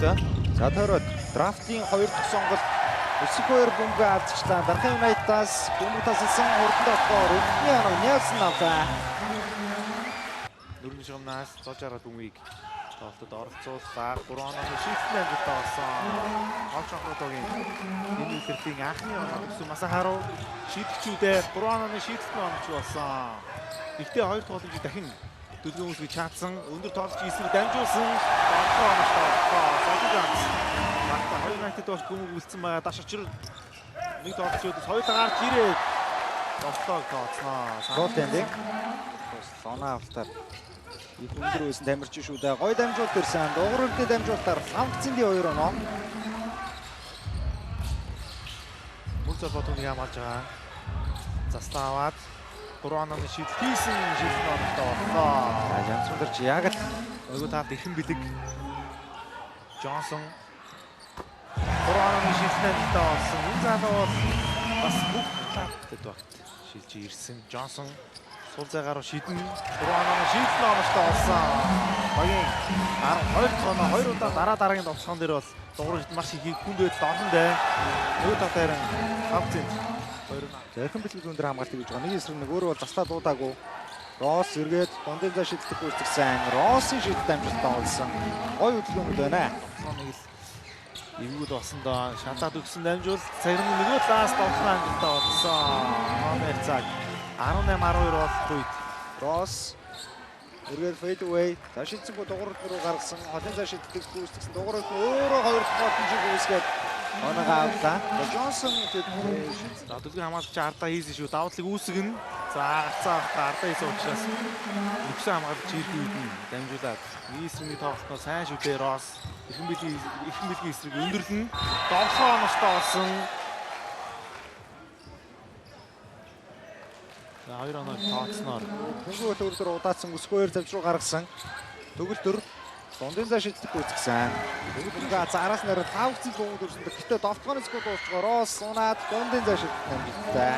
төвшөлтөө. За тойроод драфтын 2 дахь сонголт Өсгөр бөмбөг авчихлаа. Дархан Юнайтаас бөмбөг тасалсан хурдан тоглоор Өвгний Нельсон авлаа. Нөрний шугамнаас цоож хараад бөмбөгийг тоглолтод оролцууллаа. 3 онооны шийдсэн амжилт олсон. Олчонхотогийн энэ үеэрлийн анхны оноо гэсэн Масахару шийдэгчүүдээ 3 онооны шийдсэн онооч болсон. Гэхдээ хоёр дахь боломжийг дахин төлгөө үүсгэж чадсан. Өндөр тоглолт эсрэг дамжуулсан. 3 онооч тоглолтоо Солигоос Хоёр Юнайтед бол бөмбөг үлдсэн байгаа. Даш очир нэг тоглолчдоос хоёулаа гарч ирээд тоглолтоо тооцноо. Ролтендик Лона автаар их өндөр байсан дамирч шүү дээ. Гой дамжуулт ирсэн. Дугуйралтай дамжуултаар Фамцинди 2 оноо. Мөцөр ботоны ямарч байгаа. Заставаад 3 онооны шийдэл хийсэн шийдсэн оноотой боллоо. Янцударч яг л нөгөө талд ихэн бэлэг Джонсон 3 онооны шийдэлтэй болсон. Энэ залуу бол бас бүх талд багт шилж ирсэн. Джонсон сул зайгаар шийдэн 3 онооны шийдэлтэй оноотой болсон. Багийн 12 дахь оноо 2 удаа дараагийн тоглоом дээр бол дугуйралд маш их хүнд байдалд орсон дээ. Нөгөө талаар Фамцинди 2 оноо. Захин бэлэг өндөр хамгаалт гэж байгаа. Нэг эсрэг нэг өөрөө бол застаа дуудаагүй. Росс эргээд дундын зай шийдэлт гүйцэтгсэн. Россын шийдэлт амжилттай болсон. Гой хөдөлгөөнүүд байна. Нэг л эвгүүд болсон доо. Шатаад өгсөн дамжуул царин нөгөө талаас тоглох амжилттай болсон. Номер цаг 18-12 болох үед Росс эргээд fade away. Ташилцсан дугуйрал руу гаргасан. Холын зай шийдэлт гүйцэтгсэн. Дугуйрал өөрөө хоёр дахь боломжийг үүсгээд оногаа авлаа. Джонсон за төлгөө хамгаалагч ардаа хийсэн шүү. Давуу талыг үүсгэн. За гацаах ардаа хийсэн учраас нэгсэн хамгаалагч ирдүүд дамжуулаад нийсрийн тоглолтноо сайн шүү дээ Росс. Ихэн бэлгийн эсрэг өндөрлөн тоглохоо оноостой болсон. За 2 оноо тооцноор Хөнгөө төвлөр удаацсан өсгөөр завж руу гаргасан. Төгөлдөр дундын зай шийдэлт гүйцэтгсэн. Төгөлдөр зараас нэр 5 бөмбөг төрсөн. Гэхдээ довтлооны скор дуусчихоо Росс унаад дундын зай шийдэлт амжилттай.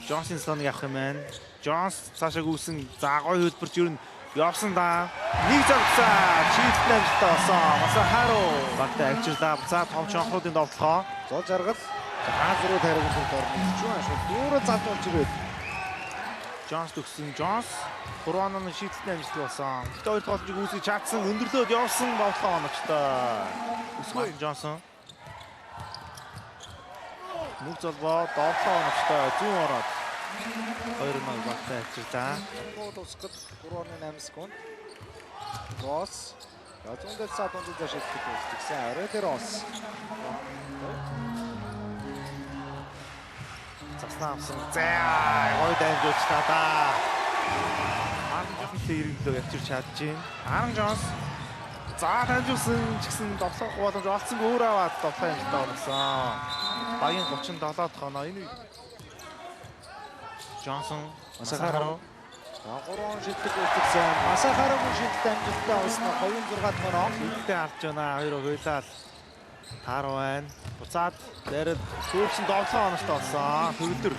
Джонсон соныг авах юм байна. Джонс цаашаа гүйсэн. За гой хөдөлбөрч ер нь явсан да. Нэг завцаа шийдэлт амжилттай болсон. Масахару багтаа агчирлаа. За том чонхруудын довтлоо. Зол жаргал хаа зуруу тариг бүрд орно. Чуун шууд дөрөв залуулж ирээд Джонс төгсөн. Джонс 3 онооны шийдэлт амжилт болсон. Гэтэ хоёр тоглолтыг үүсгэж чадсан. Өндөрлөөд явсан довтлоо оноочтой. Өсгөө Джонсон. Нүг золбоо довтлоо оноочтой зүүн ороод 2 оноо багтаа агчирлаа. гол усгад 3.8 секунд. Росс Язундад сатонд зашилт хийсэн. Орой дээр Росс. Заснаавсан. За гой дамжуулж та да. Анхны иргэлөө явчих чадчихээн. Аран Джонс. За дамжуулсан ч гэсэн довтлох боломж олцсон өөр аваад довтлоо амжилттай болсон. Багийн 37 дахь оноо энэ Джонсон Масахару 3 шийдэлт гүйцэтгсэн. Масахаругийн шийдэлт амжилттай болсон 26 дахь оноо. Шийдэлтэй харж байна. Хоёроо хуйлаад тааруу байна. Буцаад дээрэд сүүрсэн довтлоо оноостой болсон. Төгөлдөр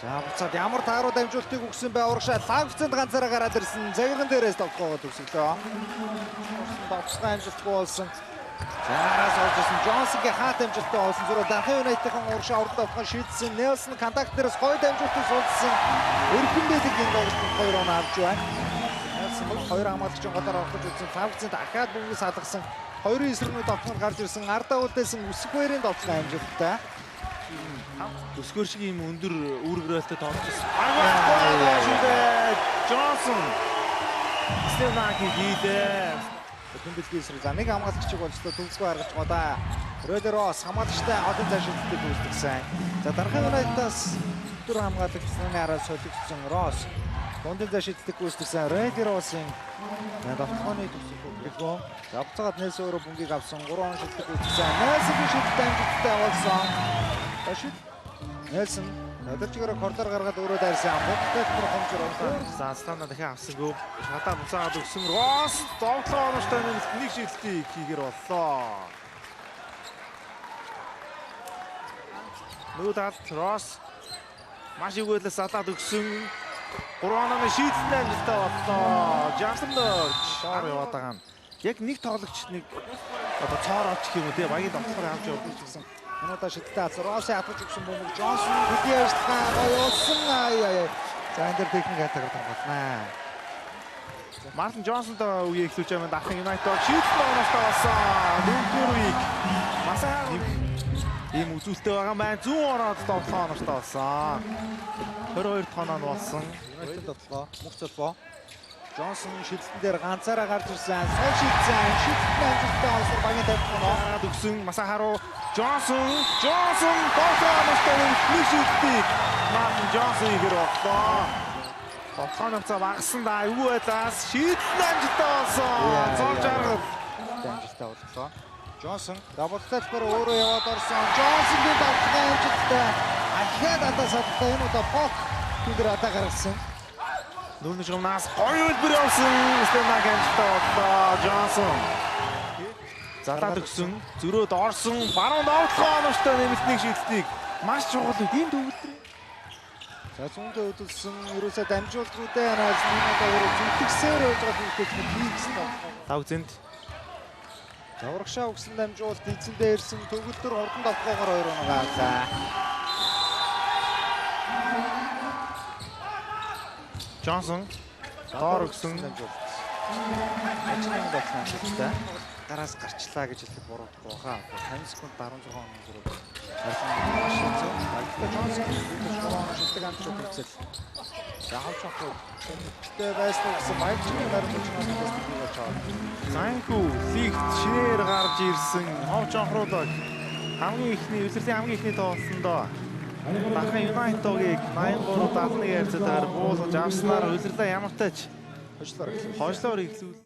За буцаад ямар тааруу дамжуултыг өгсөн бай урагшаа Фамцинди ганцаараа гараад ирсэн. Загирган дээрээс довтлогоо төгсөлөө. Довтлогоо амжилтгүй болсон. Заараас олжсэн Джонсонгийн хаат амжилттай болсон. Зүрх Дархан Юнайтедийн урагшаа урд довтлогоо шийдсэн. Нельсон контакт дээрээс гой дамжуултыг суулсан. Өргөн бэлэг энэ тоглолтод 2 оноо авч байна. Нельсон бол 2 хамгаалагчийн голоор орохж үзсэн. Фамцинди дахиад бөмбөг салгасан. 2 эсрэгний довтлогоор гарч ирсэн. Ардаа үлдээсэн Өсгөрийн довтлогоо амжилттай. өсгөр шиг юм өндөр үүргэрэлтэй тоглож Джонсон Стефаки хийлээ. Тэмдэглэлийн эсрэг за нэг хамгаалагчийг болцоо төгсгөө гаргаж байгаа. Ролерос хамгаалагчтай олон зай шийдэлтийг үүсгэсэн. За Дархан Юнайтедаас өдөр хамгаалагчны араа солигдсон Росс дундын зай шийдэлтийг үүсгэсэн. Ролеросын довтлооны төгсгөө бүлгөө. За буцаад Нельсон өөрөө бөмбөгийг авсан 3 он шийдэлтийг үүсгэсэн. Нельсогийн шийдэлт амжилттай болсон. Ташид Нельсон өдөржигөөр кордор гаргаад өөрөө дайрсан. Амгуудтай хомжор орлоо. За стана дахин авсангүй. Шатаа буцаад өгсөн Росс довтлоо оноостой нэг шийдэлтийг хийгэр боллоо. Нөгөө талд Росс Маш өгөөлөс салаад өгсөн. 3 онооны шийдэлтэй амжилттай боллоо. Johnson дөрж шоор яваад байгаа нь. Яг нэг тоглогч нэг одоо цоор авч гэх юм уу тий багийн тоглохоор авч явдаг гэсэн. Минутаа шидэлтэй аз Росси хатгаж өгсөн бөмбөг Джонсон хөдөө ажиллагаа гоёулсан. За энэ дээр техник хатгаар тоглоснаа. Мартин Джонсонтой үе эхлүүлж байгаа Дахин Юнайтед шийдэл оноостой болсон. Дөрөвдүгээр үеийг масаа ийм үзүүлэлттэй байгаа юм байна. 100 ороод тоглох оноостой болсон. 22 тоноо нь болсон. Юнайтед тоглоо. Мөх цолбоо. Джонсон шидэлтэн дээр ганцаараа гарч ирсэн. Сол шидсэн. Шидэлтэн амжилттай олсон багийн тавьчихно. Өгсөн Масахару Джонсон тоглоомостой нэг шидэлтийг Мартин Джонсон игэр боллоо. Тоглооноос багсан да юу байлаас шийдэл амжилттай болсон. Цолж аргав. Амжилттай боллоо. Джонсон дабл тайлбар өөрөө яваад орсон. Джонсонгийн давталгаа амжилттай. Ахиад атаа садтай энэ удаа Пок түдэр атаа гаргасан. Нүүрний шугамнаас гоё үлбэр явсан. Стенаг амжилттай боллоо. Джонсон залаад өгсөн. Зөрөөд орсон. Баруун давталгаа оноостой нэмэлтний шийдэлтийг маш чухал ийм төвлөрөө. За зүүндээ хөдөлсөн ерөөсөө дамжуултгуудаа нааш энэ удаа өөрөө зүтгэсээр явж байгаа зүйлс нь хийгсэн байна. Тав зэнд Заврагшаа өгсөн дамжуулт эзэндээ ирсэн төгөлдөр хурдан давталгаагаар 2 оноо гаалаа. Джонсон доор өгсөн дамжуулт. Ажлын болсон амжилттай. Гараас гарчлаа гэж хэлэх буруудахгүй хаа. 50 секунд 16 оноо зэрэг. Харин маш хэцүү. Багтаа Джонсон шилдэг амжилт үзэл. Заавч авах хэрэгтэй байсан гэсэн баярчны даруй болчихноос бас хийж байгаа. Занхүү лигт шинээр гарч ирсэн Ховж анхруулаг хамгийн ихний үлрэлийн хамгийн ихний тоглолтондоо Дахин Юнайтедыг 83-71 ярцаар буулгаж авснаар үлрэрлээ ямар ч тач Хожлоор хожлоор эхлүүл